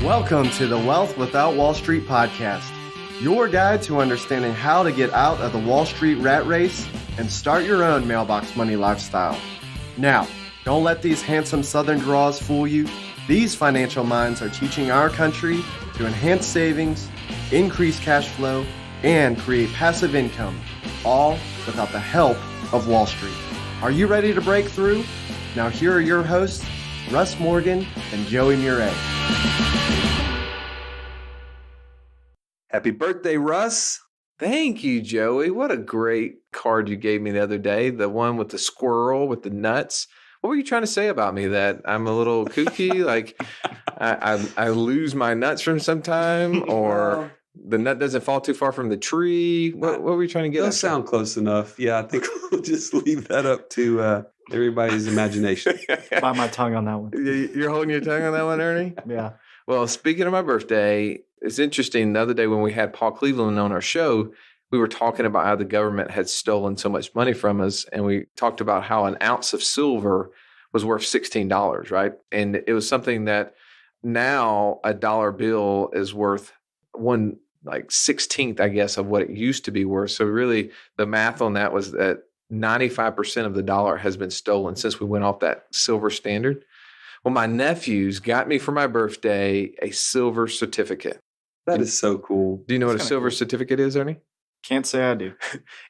Welcome to the Wealth Without Wall Street podcast, your guide to understanding how to get out of the Wall Street rat race and start your own mailbox money lifestyle. Now, don't let these handsome Southern draws fool you. These financial minds are teaching our country to enhance savings, increase cash flow, and create passive income, all without the help of Wall Street. Are you ready to break through? Now here are your hosts, Russ Morgan and Joey Murray. Happy birthday, Russ. Thank you, Joey. What a great card you gave me the other day. The one with the squirrel with the nuts. What were you trying to say about me? That I'm a little kooky? Like I lose my nuts from some time, or the nut doesn't fall too far from the tree? What were you trying to get at? Those sound close enough. Yeah, I think we'll just leave that up to everybody's imagination. Bite my tongue on that one. You're holding your tongue on that one, Ernie? Yeah. Well, speaking of my birthday, it's interesting. The other day when we had Paul Cleveland on our show, we were talking about how the government had stolen so much money from us. And we talked about how an ounce of silver was worth $16, right? And it was something that now a dollar bill is worth 1/16th, I guess, of what it used to be worth. So really the math on that was that 95% of the dollar has been stolen since we went off that silver standard. Well, my nephews got me for my birthday a silver certificate. That is so cool. Do you know what a silver certificate is, Ernie? Can't say I do.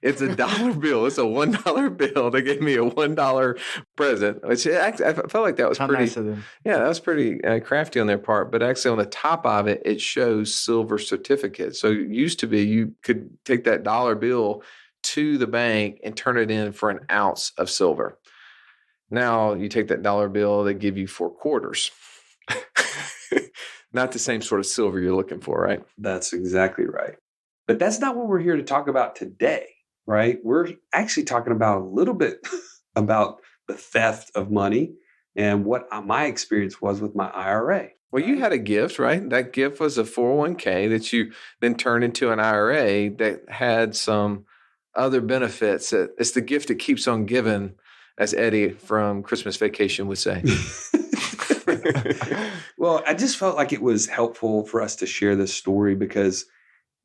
It's a dollar bill. It's a $1 bill. They gave me a $1 present, which I felt like that was How pretty nice of them. Yeah, that was pretty crafty on their part. But actually on the top of it, it shows silver certificate. So it used to be you could take that dollar bill to the bank and turn it in for an ounce of silver. Now you take that dollar bill, they give you 4 quarters. Not the same sort of silver you're looking for, right? That's exactly right. But that's not what we're here to talk about today, right? We're actually talking about a little bit about the theft of money and what my experience was with my IRA. Well, you had a gift, right? That gift was a 401k that you then turned into an IRA that had some other benefits. It's the gift that keeps on giving, as Eddie from Christmas Vacation would say. Well, I just felt like it was helpful for us to share this story because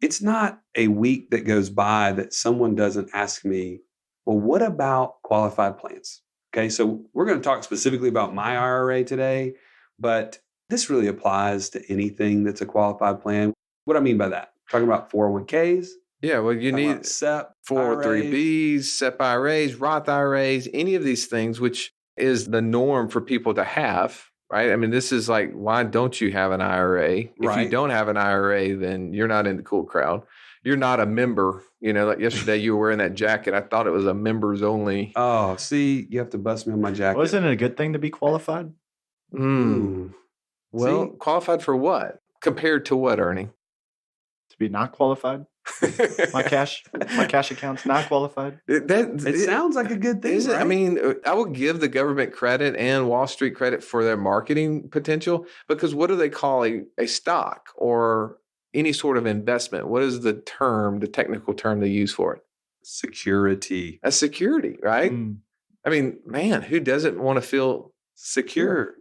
it's not a week that goes by that someone doesn't ask me, well, what about qualified plans? Okay, so we're going to talk specifically about my IRA today, but this really applies to anything that's a qualified plan. What do I mean by that? Talking about 401ks. Yeah, well, you need SEP, 403Bs, SEP IRAs, Roth IRAs, any of these things, which is the norm for people to have, right? I mean, this is like, why don't you have an IRA? If you don't have an IRA, then you're not in the cool crowd. You're not a member. You know, like yesterday you were wearing that jacket. I thought it was a members only. Oh, see, you have to bust me on my jacket. Wasn't it a good thing to be qualified? Well, See? qualified for what? Compared to what, Ernie? To be not qualified? My cash account's not qualified. It sounds like a good thing, Is it? right? I mean, I will give the government credit and Wall Street credit for their marketing potential, because what do they call a stock or any sort of investment? What is the term, the technical term they use for it? Security. A security, right? I mean, man, who doesn't want to feel secure?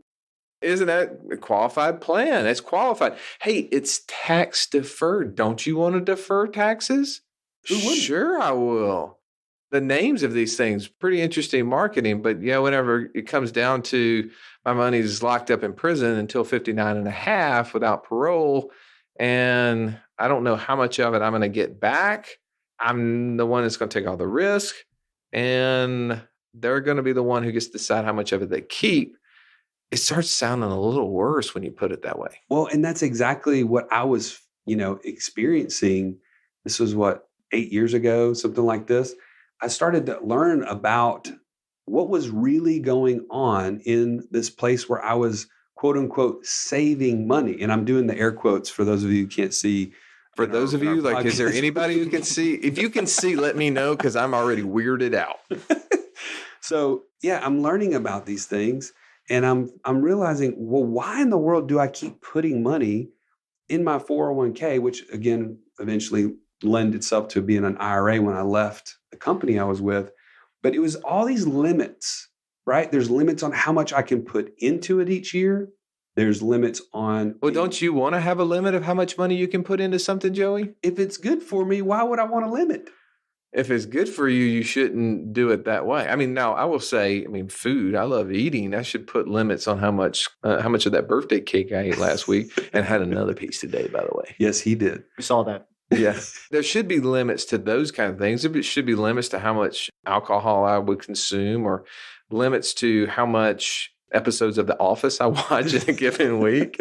Isn't that a qualified plan? It's qualified. Hey, it's tax deferred. Don't you want to defer taxes? Who wouldn't? Sure, I will. The names of these things, pretty interesting marketing. But yeah, whenever it comes down to my money's locked up in prison until 59 and a half without parole, and I don't know how much of it I'm going to get back. I'm the one that's going to take all the risk, and they're going to be the one who gets to decide how much of it they keep. It starts sounding a little worse when you put it that way. Well, and that's exactly what I was, experiencing. This was 8 years ago, something like this. I started to learn about what was really going on in this place where I was, quote unquote, saving money. And I'm doing the air quotes for those of you who can't see. For those of you, is there anybody who can see? If you can see, let me know, because I'm already weirded out. So, yeah, I'm learning about these things. And I'm realizing, well, why in the world do I keep putting money in my 401k, which again, eventually lend itself to being an IRA when I left the company I was with. But it was all these limits, right? There's limits on how much I can put into it each year. There's limits on. Well, don't you want to have a limit of how much money you can put into something, Joey? If it's good for me, why would I want a limit? If it's good for you, you shouldn't do it that way. I mean, now I will say, food. I love eating. I should put limits on how much of that birthday cake I ate last week, and had another piece today, by the way. Yes, he did. We saw that. Yeah, there should be limits to those kind of things. There should be limits to how much alcohol I would consume, or limits to how much episodes of The Office I watch in a given week.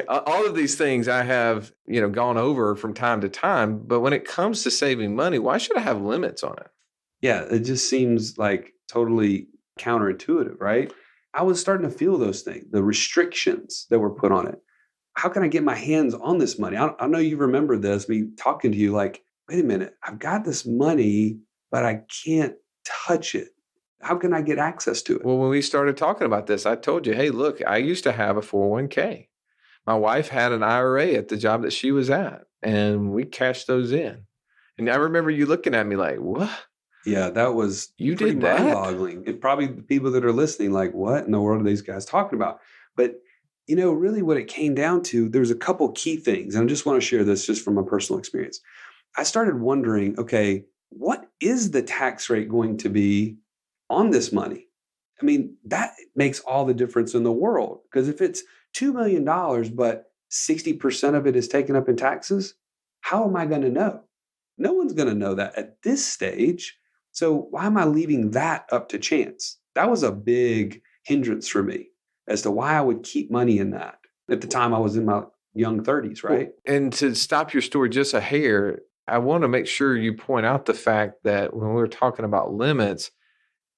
All of these things I have, gone over from time to time. But when it comes to saving money, why should I have limits on it? Yeah, it just seems like totally counterintuitive, right? I was starting to feel those things, the restrictions that were put on it. How can I get my hands on this money? I know you remember this, me talking to you like, wait a minute, I've got this money, but I can't touch it. How can I get access to it? Well, when we started talking about this, I told you, hey, look, I used to have a 401k. My wife had an IRA at the job that she was at, and we cashed those in. And I remember you looking at me like, what? Yeah, that was you pretty did that? mind-boggling. And probably the people that are listening like, what in the world are these guys talking about? But, really what it came down to, there's a couple key things. And I just want to share this just from my personal experience. I started wondering, okay, what is the tax rate going to be on this money? That makes all the difference in the world. Because if it's $2 million, but 60% of it is taken up in taxes, how am I going to know? No one's going to know that at this stage. So why am I leaving that up to chance? That was a big hindrance for me as to why I would keep money in that. At the time, I was in my young 30s, right? Well, and to stop your story just a hair, I want to make sure you point out the fact that when we're talking about limits,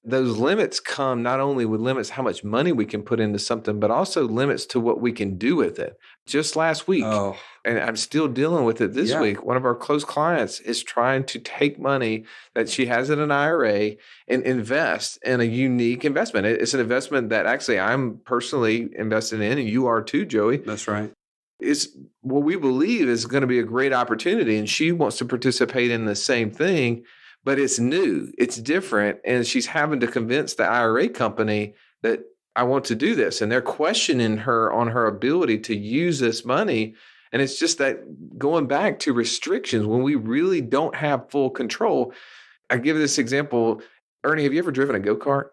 those limits come not only with limits how much money we can put into something, but also limits to what we can do with it. Just last week, and I'm still dealing with it this week, one of our close clients is trying to take money that she has in an IRA and invest in a unique investment. It's an investment that actually I'm personally invested in, and you are too, Joey. That's right. It's what we believe is going to be a great opportunity, and she wants to participate in the same thing. But it's new, it's different, and she's having to convince the IRA company that I want to do this. And they're questioning her on her ability to use this money. And it's just that going back to restrictions, when we really don't have full control. I give this example. Ernie, have you ever driven a go-kart?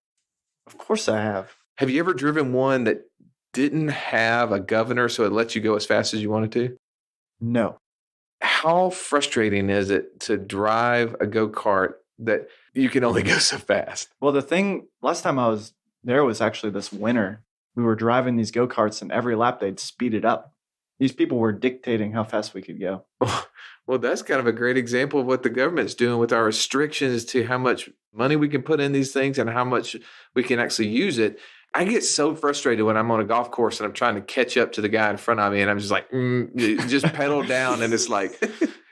Of course I have. Have you ever driven one that didn't have a governor so it lets you go as fast as you wanted to? No. How frustrating is it to drive a go-kart that you can only go so fast? Well, the thing, last time I was there was actually this winter. We were driving these go-karts, and every lap they'd speed it up. These people were dictating how fast we could go. Well, that's kind of a great example of what the government's doing with our restrictions to how much money we can put in these things and how much we can actually use it. I get so frustrated when I'm on a golf course and I'm trying to catch up to the guy in front of me, and I'm just like, just pedal down, and it's like,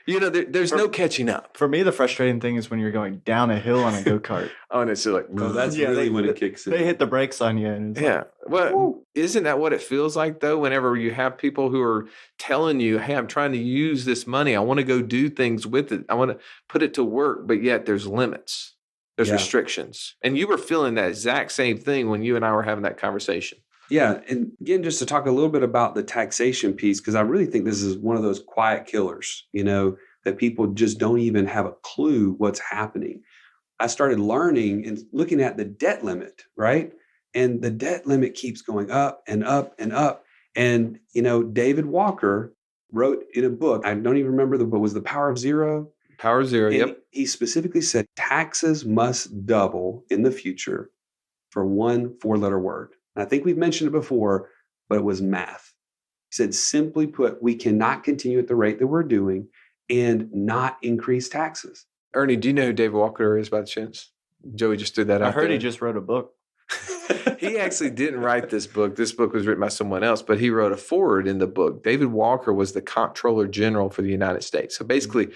there's no catching up. For me, the frustrating thing is when you're going down a hill on a go-kart. And it's like, that's really when it kicks in. They hit the brakes on you. And it's like, well, isn't that what it feels like, though, whenever you have people who are telling you, hey, I'm trying to use this money. I want to go do things with it. I want to put it to work, but yet there's limits. There's restrictions. And you were feeling that exact same thing when you and I were having that conversation. Yeah. And again, just to talk a little bit about the taxation piece, because I really think this is one of those quiet killers, that people just don't even have a clue what's happening. I started learning and looking at the debt limit, right? And the debt limit keeps going up and up and up. And, David Walker wrote in a book, I don't even remember the book, was The Power of Zero? Power of Zero, yep. He specifically said taxes must double in the future for one 4-letter word. And I think we've mentioned it before, but it was math. He said, simply put, we cannot continue at the rate that we're doing and not increase taxes. Ernie, do you know who David Walker is by chance? Joey just threw that out. I heard there. he just wrote a book. He actually didn't write this book. This book was written by someone else, but he wrote a foreword in the book. David Walker was the Comptroller General for the United States. So basically,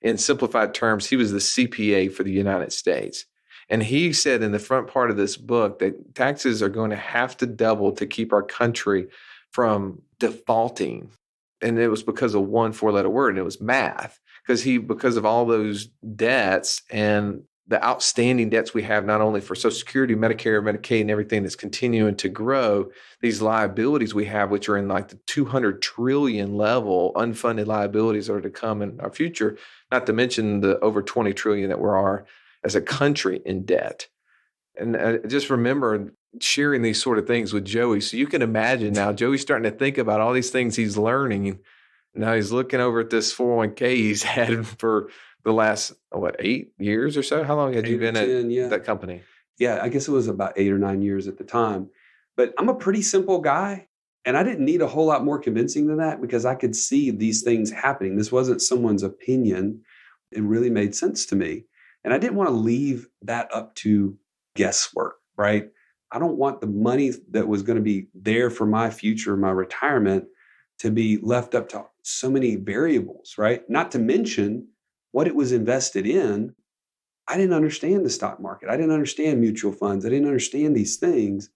in simplified terms, he was the CPA for the United States. And he said in the front part of this book that taxes are going to have to double to keep our country from defaulting. And it was because of one 4-letter word, and it was math. Because of all those debts and the outstanding debts we have, not only for Social Security, Medicare, Medicaid, and everything that's continuing to grow, these liabilities we have, which are in like the 200 trillion level, unfunded liabilities that are to come in our future, not to mention the over 20 trillion that we are as a country in debt. And just remember sharing these sort of things with Joey. So you can imagine now, Joey's starting to think about all these things he's learning. Now he's looking over at this 401k he's had for the last, 8 years or so? How long had you been 10, at that company? Yeah, I guess it was about 8 or 9 years at the time. But I'm a pretty simple guy. And I didn't need a whole lot more convincing than that because I could see these things happening. This wasn't someone's opinion. It really made sense to me. And I didn't want to leave that up to guesswork, right? I don't want the money that was going to be there for my future, my retirement, to be left up to so many variables, right? Not to mention what it was invested in. I didn't understand the stock market. I didn't understand mutual funds. I didn't understand these things.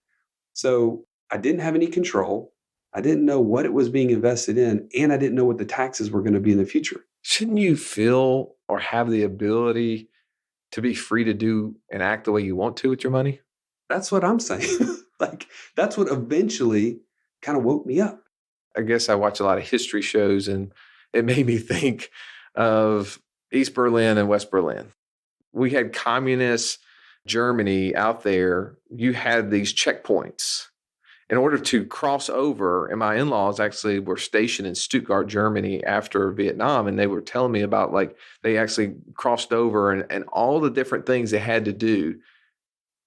So I didn't have any control. I didn't know what it was being invested in, and I didn't know what the taxes were going to be in the future. Shouldn't you feel or have the ability to be free to do and act the way you want to with your money? That's what I'm saying. That's what eventually kind of woke me up. I guess I watch a lot of history shows, and it made me think of East Berlin and West Berlin. We had communist Germany out there. You had these checkpoints in order to cross over. And my in-laws actually were stationed in Stuttgart, Germany after Vietnam. And they were telling me about they actually crossed over and all the different things they had to do.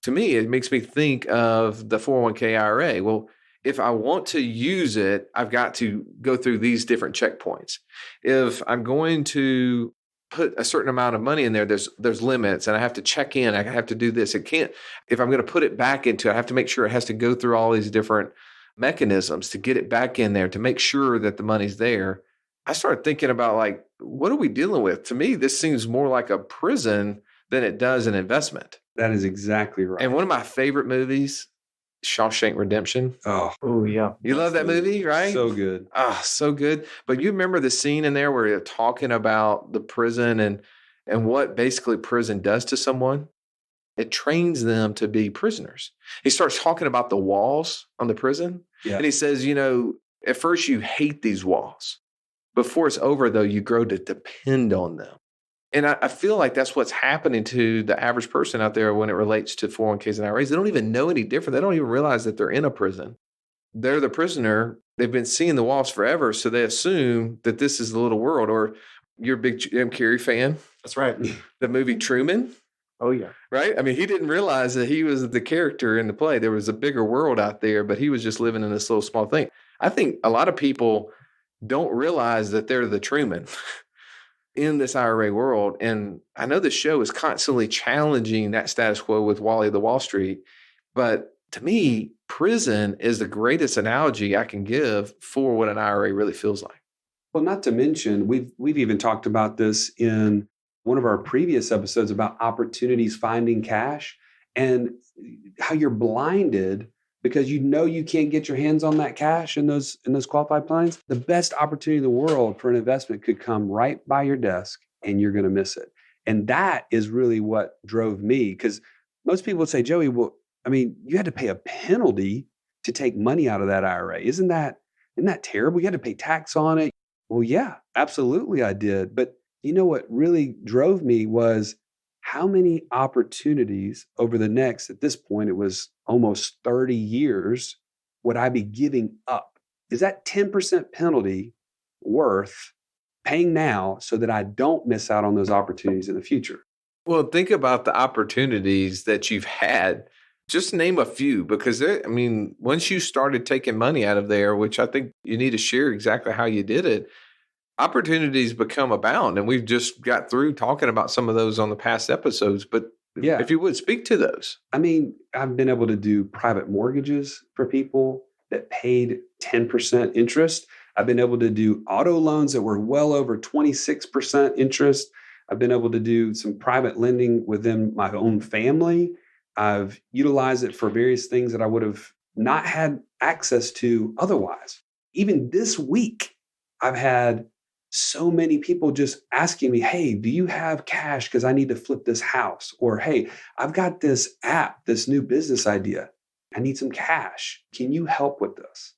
To me, it makes me think of the 401k IRA. Well, if I want to use it, I've got to go through these different checkpoints. If I'm going to put a certain amount of money in there, there's limits, and I have to check in. I have to do this. It can't, if I'm going to put it back into it, I have to make sure it has to go through all these different mechanisms to get it back in there, to make sure that the money's there. I started thinking about what are we dealing with? To me, this seems more like a prison than it does an investment. That is exactly right. And one of my favorite movies, Shawshank Redemption. Oh, yeah. You love that movie, right? So good. So good. But you remember the scene in there where you're talking about the prison and what basically prison does to someone? It trains them to be prisoners. He starts talking about the walls on the prison. Yeah. And he says, at first you hate these walls. Before it's over, though, you grow to depend on them. And I feel like that's what's happening to the average person out there when it relates to 401ks and IRAs. They don't even know any different. They don't even realize that they're in a prison. They're the prisoner. They've been seeing the walls forever, so they assume that this is the little world. Or you're a big Jim Carrey fan. That's right. The movie Truman. Oh, yeah. Right? I mean, he didn't realize that he was the character in the play. There was a bigger world out there, but he was just living in this little small thing. I think a lot of people don't realize that they're the Truman in this IRA world. And I know the show is constantly challenging that status quo with Wally the Wall Street. But to me, prison is the greatest analogy I can give for what an IRA really feels like. Well, not to mention, we've even talked about this in one of our previous episodes about opportunities finding cash and how you're blinded because you can't get your hands on that cash in those qualified plans. The best opportunity in the world for an investment could come right by your desk and you're going to miss it. And that is really what drove me, because most people would say, Joey, well, I mean, you had to pay a penalty to take money out of that IRA. Isn't that terrible? You had to pay tax on it. Well, yeah, absolutely I did. But you know what really drove me was how many opportunities over the next, at this point, it was almost 30 years, would I be giving up? Is that 10% penalty worth paying now so that I don't miss out on those opportunities in the future? Well, think about the opportunities that you've had. Just name a few, because once you started taking money out of there, which I think you need to share exactly how you did it, opportunities become abound. And we've just got through talking about some of those on the past episodes. But yeah, if you would speak to those. I mean, I've been able to do private mortgages for people that paid 10% interest. I've been able to do auto loans that were well over 26% interest. I've been able to do some private lending within my own family. I've utilized it for various things that I would have not had access to otherwise. Even this week, I've had so many people just asking me, hey, do you have cash? Because I need to flip this house. Or, hey, I've got this app, this new business idea. I need some cash. Can you help with this?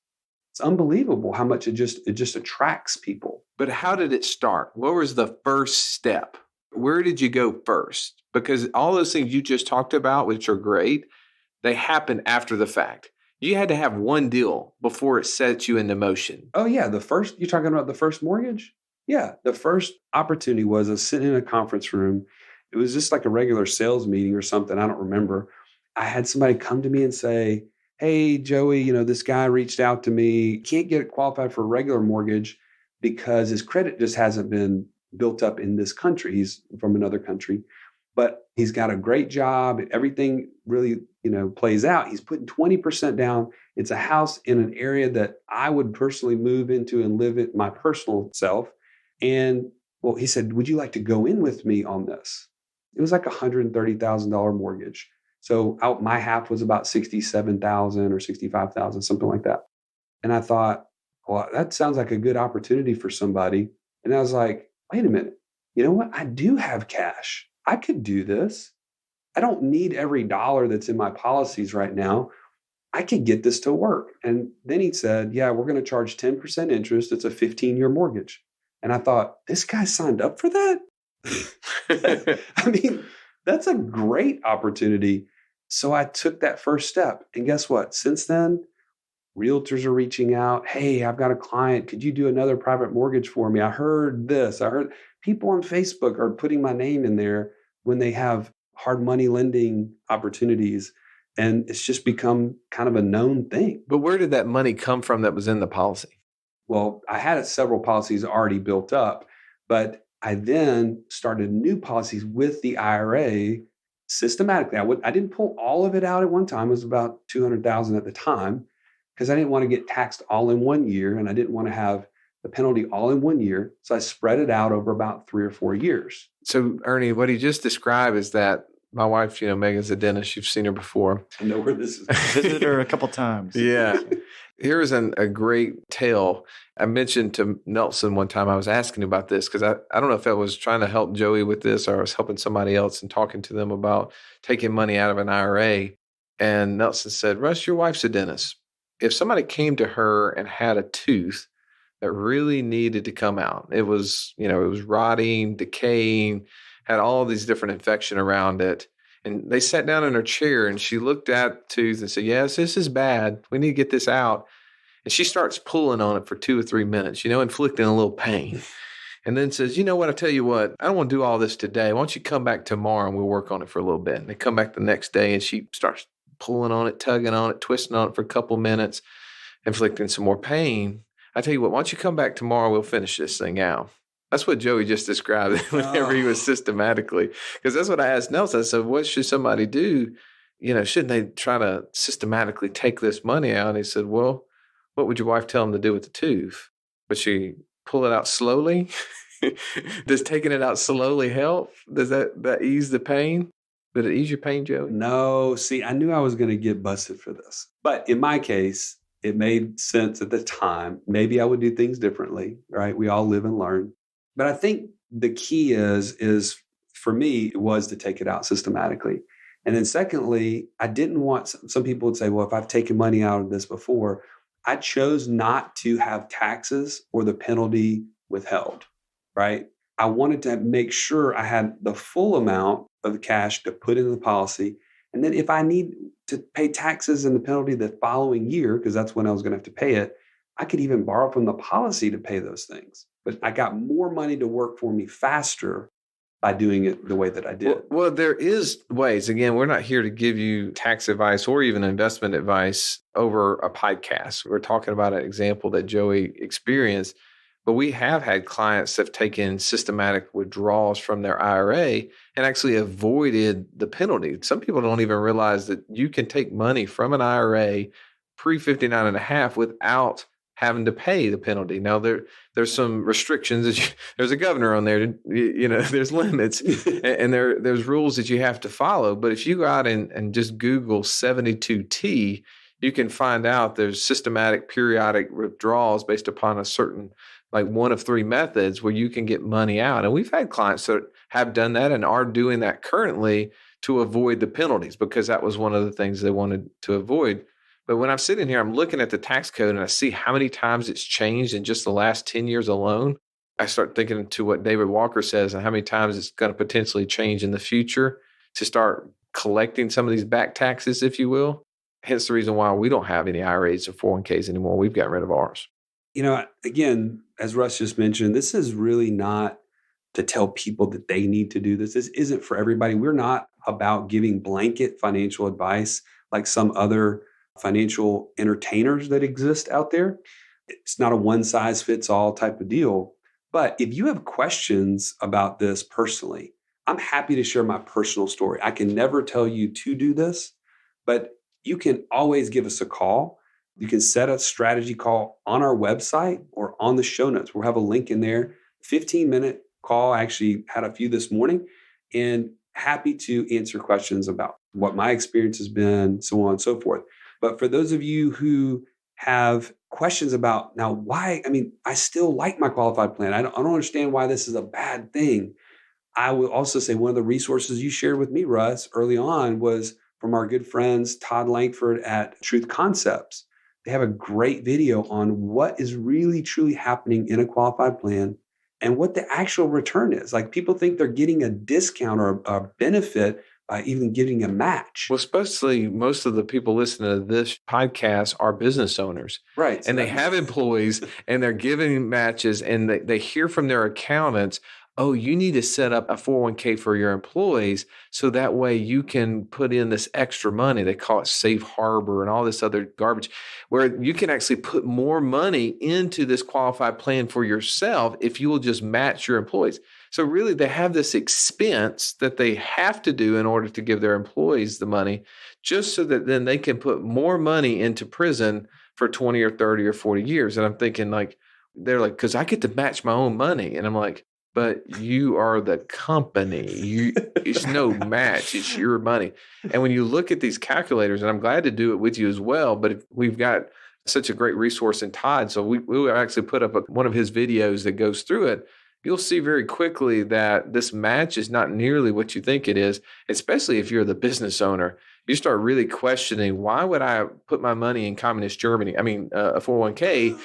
It's unbelievable how much it just attracts people. But how did it start? What was the first step? Where did you go first? Because all those things you just talked about, which are great, they happen after the fact. You had to have one deal before it sets you into motion. Oh, yeah. You're talking about the first mortgage? Yeah. The first opportunity was I was sitting in a conference room. It was just like a regular sales meeting or something. I don't remember. I had somebody come to me and say, hey, Joey, this guy reached out to me. Can't get it qualified for a regular mortgage because his credit just hasn't been built up in this country. He's from another country, but he's got a great job. Everything really, plays out. He's putting 20% down. It's a house in an area that I would personally move into and live it my personal self. And well, he said, would you like to go in with me on this? It was like a $130,000 mortgage. So my half was about $67,000 or $65,000, something like that. And I thought, well, that sounds like a good opportunity for somebody. And I was like, wait a minute, you know what? I do have cash. I could do this. I don't need every dollar that's in my policies right now. I could get this to work. And then he said, yeah, we're going to charge 10% interest. It's a 15-year mortgage. And I thought, this guy signed up for that? I mean, that's a great opportunity. So I took that first step. And guess what? Since then, realtors are reaching out. Hey, I've got a client. Could you do another private mortgage for me? I heard this. I heard people on Facebook are putting my name in there when they have hard money lending opportunities. And it's just become kind of a known thing. But where did that money come from that was in the policy? Well, I had several policies already built up, but I then started new policies with the IRA systematically. I didn't pull all of it out at one time. It was about $200,000 at the time because I didn't want to get taxed all in one year, and I didn't want to have the penalty all in one year. So I spread it out over about 3 or 4 years. So Ernie, what he just described is that my wife, Megan's a dentist. You've seen her before. I know where this is. Visited her a couple times. Yeah. Here is a great tale. I mentioned to Nelson one time, I was asking about this because I don't know if I was trying to help Joey with this or I was helping somebody else and talking to them about taking money out of an IRA. And Nelson said, Russ, your wife's a dentist. If somebody came to her and had a tooth that really needed to come out, it was rotting, decaying, had all these different infection around it. And they sat down in her chair and she looked at the tooth and said, yes, this is bad. We need to get this out. And she starts pulling on it for 2 or 3 minutes, inflicting a little pain. And then says, you know what, I tell you what, I don't want to do all this today. Why don't you come back tomorrow and we'll work on it for a little bit. And they come back the next day and she starts pulling on it, tugging on it, twisting on it for a couple minutes, inflicting some more pain. I tell you what, why don't you come back tomorrow? We'll finish this thing out. That's what Joey just described whenever he was systematically, because that's what I asked Nelson. I said, what should somebody do? Shouldn't they try to systematically take this money out? And he said, well, what would your wife tell them to do with the tooth? Would she pull it out slowly? Does taking it out slowly help? Does that ease the pain? Did it ease your pain, Joey? No. See, I knew I was going to get busted for this. But in my case, it made sense at the time. Maybe I would do things differently, right? We all live and learn. But I think the key is for me, it was to take it out systematically. And then secondly, I didn't want, some people would say, well, if I've taken money out of this before, I chose not to have taxes or the penalty withheld, right? I wanted to make sure I had the full amount of cash to put in the policy. And then if I need to pay taxes and the penalty the following year, because that's when I was going to have to pay it, I could even borrow from the policy to pay those things. But I got more money to work for me faster by doing it the way that I did. Well, there is ways. Again, we're not here to give you tax advice or even investment advice over a podcast. We're talking about an example that Joey experienced. But we have had clients that have taken systematic withdrawals from their IRA and actually avoided the penalty. Some people don't even realize that you can take money from an IRA pre-59.5 without having to pay the penalty. Now, there's some restrictions. There's a governor on there. There's limits and there's rules that you have to follow. But if you go out and just Google 72T, you can find out there's systematic periodic withdrawals based upon a certain, like one of three methods where you can get money out. And we've had clients that have done that and are doing that currently to avoid the penalties, because that was one of the things they wanted to avoid. But when I'm sitting here, I'm looking at the tax code and I see how many times it's changed in just the last 10 years alone. I start thinking to what David Walker says and how many times it's going to potentially change in the future to start collecting some of these back taxes, if you will. Hence the reason why we don't have any IRAs or 401ks anymore. We've gotten rid of ours. Again, as Russ just mentioned, this is really not to tell people that they need to do this. This isn't for everybody. We're not about giving blanket financial advice like some other financial entertainers that exist out there. It's not a one size fits all type of deal. But if you have questions about this personally, I'm happy to share my personal story. I can never tell you to do this, but you can always give us a call. You can set a strategy call on our website or on the show notes. We'll have a link in there. 15-minute call. I actually had a few this morning, and happy to answer questions about what my experience has been, so on and so forth. But for those of you who have questions about now why, I still like my qualified plan. I don't understand why this is a bad thing. I will also say one of the resources you shared with me, Russ, early on was from our good friends, Todd Langford at Truth Concepts. They have a great video on what is really truly happening in a qualified plan and what the actual return is. Like, people think they're getting a discount or a benefit by even getting a match. Well, especially most of the people listening to this podcast are business owners. Right. And they have employees and they're giving matches, and they hear from their accountants, oh, you need to set up a 401k for your employees so that way you can put in this extra money. They call it safe harbor and all this other garbage, where you can actually put more money into this qualified plan for yourself if you will just match your employees. So really, they have this expense that they have to do in order to give their employees the money, just so that then they can put more money into prison for 20 or 30 or 40 years. And I'm thinking, they're like, because I get to match my own money. And I'm like, but you are the company. It's no match. It's your money. And when you look at these calculators, and I'm glad to do it with you as well, but we've got such a great resource in Todd. So we will actually put up one of his videos that goes through it. You'll see very quickly that this match is not nearly what you think it is, especially if you're the business owner. You start really questioning, why would I put my money in communist Germany? A 401k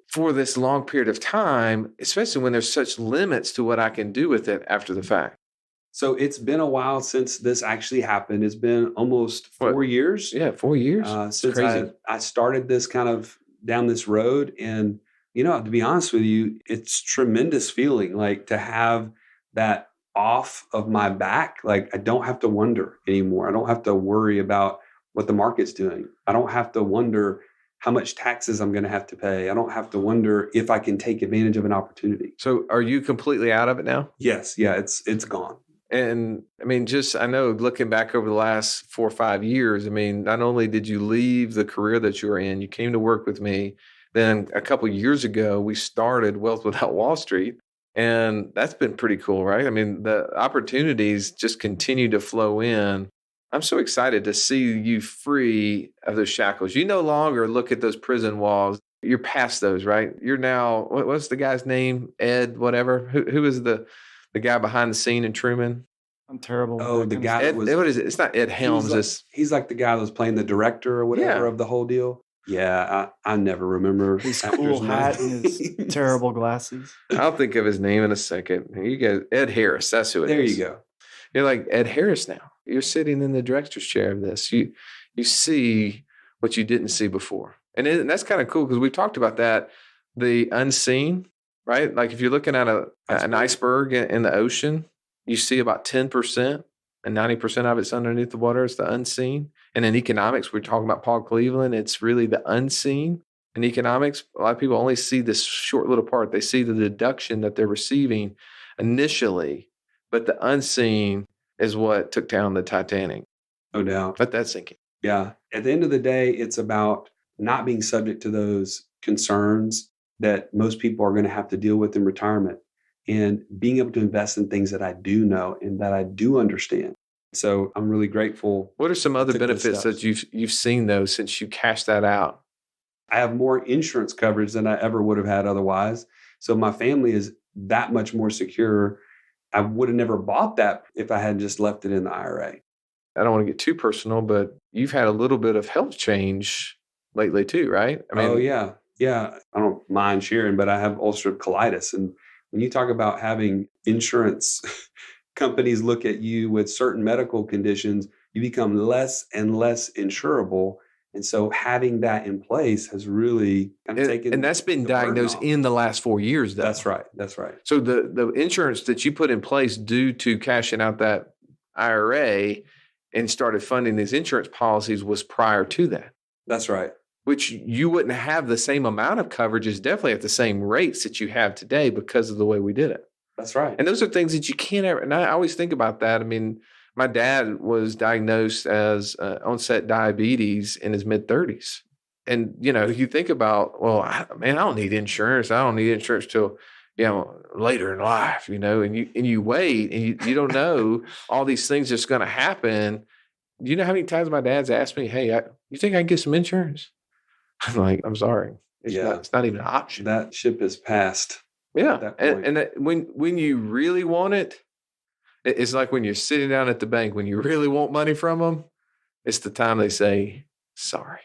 for this long period of time, especially when there's such limits to what I can do with it after the fact. So it's been a while since this actually happened. It's been almost 4 years. Yeah, 4 years. Since I started this kind of down this road. And, to be honest with you, it's tremendous feeling, like, to have that off of my back. Like, I don't have to wonder anymore. I don't have to worry about what the market's doing. I don't have to wonder how much taxes I'm going to have to pay. I don't have to wonder if I can take advantage of an opportunity. So are you completely out of it now? Yes. Yeah, it's gone. And I know looking back over the last 4 or 5 years, not only did you leave the career that you were in, you came to work with me. Then a couple of years ago, we started Wealth Without Wall Street. And that's been pretty cool, right? The opportunities just continue to flow in. I'm so excited to see you free of those shackles. You no longer look at those prison walls. You're past those, right? You're now, what's the guy's name? Ed, whatever. Who is the guy behind the scene in Truman? I'm terrible. Oh, the guy Ed, what is it? It's not Ed Helms. He's like the guy that was playing the director or whatever of the whole deal. Yeah, I never remember his cool hat and his terrible glasses. I'll think of his name in a second. You guys, Ed Harris. That's who it is. There you go. You're like Ed Harris now. You're sitting in the director's chair of this. You see what you didn't see before. And that's kind of cool because we talked about that, the unseen, right? Like if you're looking at an iceberg in the ocean, you see about 10% and 90% of it's underneath the water. It's the unseen. And in economics, we're talking about Paul Cleveland. It's really the unseen. In economics, a lot of people only see this short little part. They see the deduction that they're receiving initially, but the unseen is what took down the Titanic. No doubt. Let that sink in. Yeah. At the end of the day, it's about not being subject to those concerns that most people are going to have to deal with in retirement and being able to invest in things that I do know and that I do understand. So I'm really grateful. What are some other Took those benefits that steps. you've seen though since you cashed that out? I have more insurance coverage than I ever would have had otherwise. So my family is that much more secure. I would have never bought that if I had just left it in the IRA. I don't want to get too personal, but you've had a little bit of health change lately too, right? Oh, yeah. Yeah. I don't mind sharing, but I have ulcerative colitis. And when you talk about having insurance companies look at you with certain medical conditions, you become less and less insurable. And so having that in place has really kind of taken. And that's been the burden diagnosed off. in the last 4 years, though. That's right. That's right. So the insurance that you put in place due to cashing out that IRA and started funding these insurance policies was prior to that, That's right. which you wouldn't have the same amount of coverage as definitely at the same rates that you have today because of the way we did it. That's right. And those are things that you can't ever, and I always think about that. I mean, my dad was diagnosed as onset diabetes in his mid 30s. And, you think about, well, I don't need insurance. I don't need insurance till, later in life, and you wait and you don't know all these things that's going to happen. You know how many times my dad's asked me, hey, you think I can get some insurance? I'm like, I'm sorry. It's not even an option. That ship has passed. Yeah. At that point. And when you really want it, it's like when you're sitting down at the bank, when you really want money from them, it's the time they say, sorry.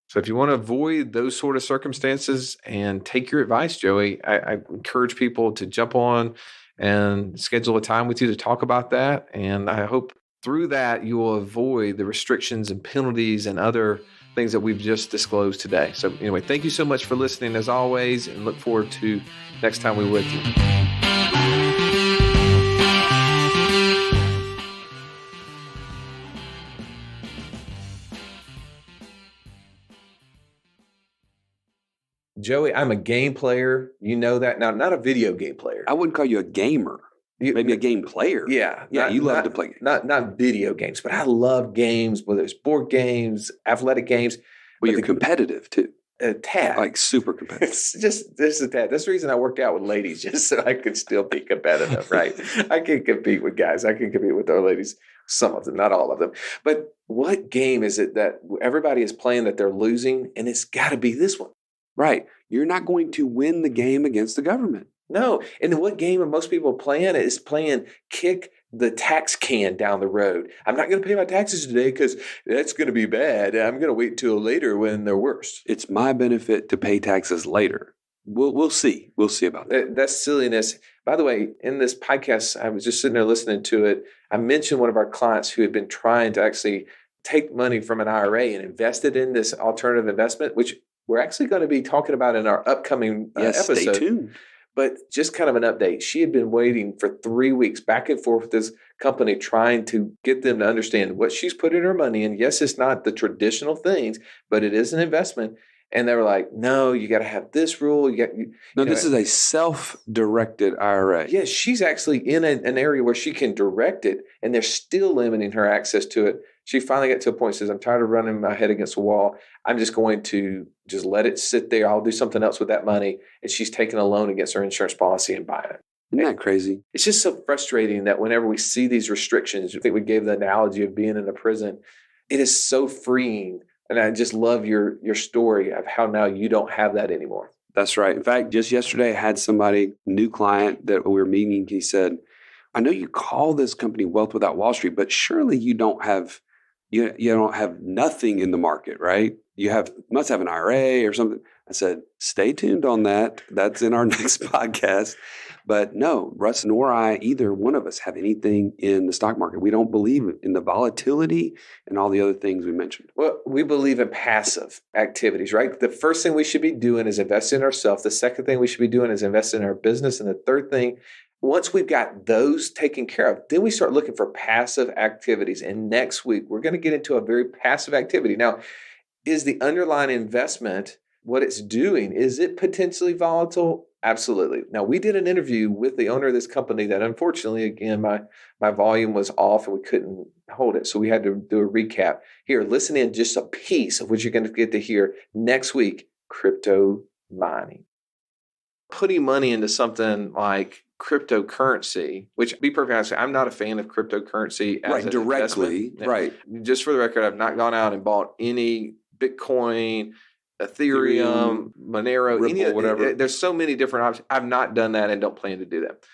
So if you want to avoid those sort of circumstances and take your advice, Joey, I encourage people to jump on and schedule a time with you to talk about that. And I hope through that you will avoid the restrictions and penalties and other things that we've just disclosed today. So anyway, thank you so much for listening as always, and look forward to next time we're with you. Joey, I'm a game player. You know that. Now, not a video game player. I wouldn't call you a gamer. Maybe a game player. Yeah. You love to play games. Not video games, but I love games, whether it's board games, athletic games. Well, you're competitive too. A tad. Like super competitive. It's just this is a tad. That's the reason I worked out with ladies, just so I could still be competitive, right? I can compete with guys. I can compete with our ladies, some of them, not all of them. But what game is it that everybody is playing that they're losing? And it's got to be this one. Right. You're not going to win the game against the government. No. And what game are most people playing is playing kick the tax can down the road. I'm not going to pay my taxes today because that's going to be bad. I'm going to wait till later when they're worse. It's my benefit to pay taxes later. We'll see. We'll see about that. That's silliness. By the way, in this podcast, I was just sitting there listening to it. I mentioned one of our clients who had been trying to actually take money from an IRA and invest it in this alternative investment, which we're actually going to be talking about in our upcoming episode. Stay tuned. But just kind of an update. She had been waiting for 3 weeks back and forth with this company trying to get them to understand what she's putting her money in. Yes, it's not the traditional things, but it is an investment. And they were like, no, you got to have this rule. This is a self-directed IRA. Yes, she's actually in an area where she can direct it, and they're still limiting her access to it. She finally got to a point and says, I'm tired of running my head against the wall. I'm just going to just let it sit there. I'll do something else with that money. And she's taking a loan against her insurance policy and buying it. Isn't that crazy? It's just so frustrating that whenever we see these restrictions, I think we gave the analogy of being in a prison. It is so freeing. And I just love your story of how now you don't have that anymore. That's right. In fact, just yesterday, I had somebody, new client that we were meeting. He said, I know you call this company Wealth Without Wall Street, but surely you don't have nothing in the market, right? Must have an IRA or something. I said, stay tuned on that. That's in our next podcast. But no, Russ nor I, either one of us have anything in the stock market. We don't believe in the volatility and all the other things we mentioned. Well, we believe in passive activities, right? The first thing we should be doing is investing in ourselves. The second thing we should be doing is investing in our business. And the third thing, once we've got those taken care of, then we start looking for passive activities. And next week, we're going to get into a very passive activity. Now, is the underlying investment, what it's doing, is it potentially volatile? Absolutely. Now, we did an interview with the owner of this company that unfortunately, again, my volume was off and we couldn't hold it. So we had to do a recap. Here, listen in just a piece of what you're going to get to hear next week, crypto mining. Putting money into something like cryptocurrency, which, be perfectly honest, I'm not a fan of cryptocurrency as Right, an directly. investment. Yeah. Right. Just for the record, I've not gone out and bought any Bitcoin, Ethereum, Monero, Ripple, whatever. There's so many different options. I've not done that and don't plan to do that.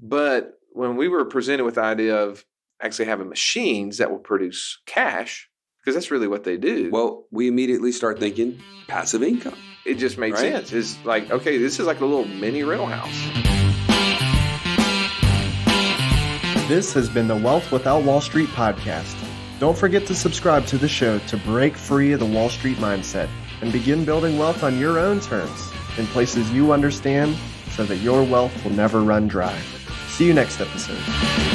But when we were presented with the idea of actually having machines that will produce cash, because that's really what they do. Well, we immediately start thinking passive income. It just made Right. sense. It's like, okay, this is like a little mini rental house. This has been the Wealth Without Wall Street podcast. Don't forget to subscribe to the show to break free of the Wall Street mindset and begin building wealth on your own terms in places you understand so that your wealth will never run dry. See you next episode.